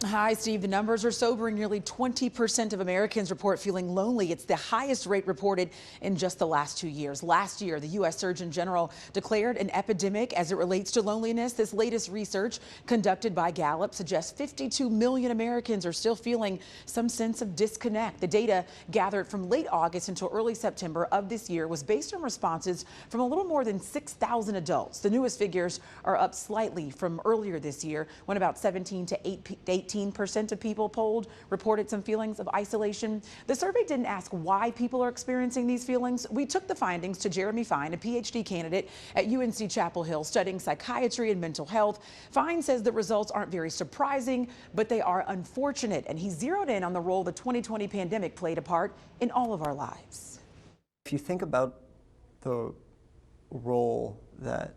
Hi, Steve. The numbers are sobering. Nearly 20% of Americans report feeling lonely. It's the highest rate reported in just the last 2 years. Last year, the U.S. Surgeon General declared an epidemic as it relates to loneliness. This latest research conducted by Gallup suggests 52 million Americans are still feeling some sense of disconnect. The data gathered from late August until early September of this year was based on responses from a little more than 6,000 adults. The newest figures are up slightly from earlier this year, when about 17 to 18% of people polled reported some feelings of isolation. The survey didn't ask why people are experiencing these feelings. We took the findings to Jeremy Fine, a PhD candidate at UNC Chapel Hill studying psychiatry and mental health. Fine says the results aren't very surprising, but they are unfortunate. And he zeroed in on the role the 2020 pandemic played a part in all of our lives. If you think about the role that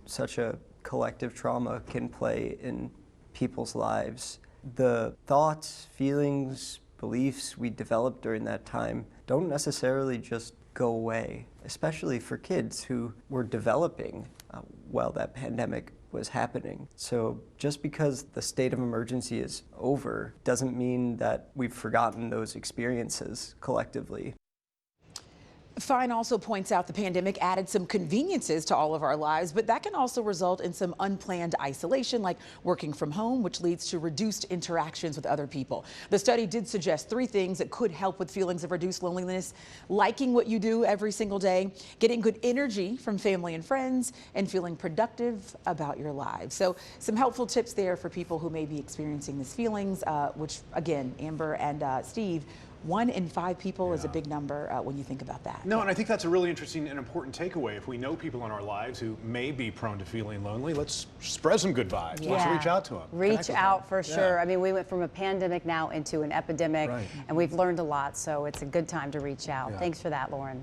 such a collective trauma can play in people's lives, the thoughts, feelings, beliefs we develop during that time don't necessarily just go away, especially for kids who were developing while that pandemic was happening. So just because the state of emergency is over doesn't mean that we've forgotten those experiences collectively. Fine also points out the pandemic added some conveniences to all of our lives, but that can also result in some unplanned isolation, like working from home, which leads to reduced interactions with other people. The study did suggest 3 things that could help with feelings of reduced loneliness: liking what you do every single day, getting good energy from family and friends, and feeling productive about your lives. So some helpful tips there for people who may be experiencing these feelings, which again, Amber and Steve, 1 in 5 people is a big number when you think about that. No, and I think that's a really interesting and important takeaway. If we know people in our lives who may be prone to feeling lonely, let's spread some good vibes. Let's reach out to them. Reach out for sure. I mean, we went from a pandemic now into an epidemic, and we've learned a lot, so it's a good time to reach out. Thanks for that, Lauren.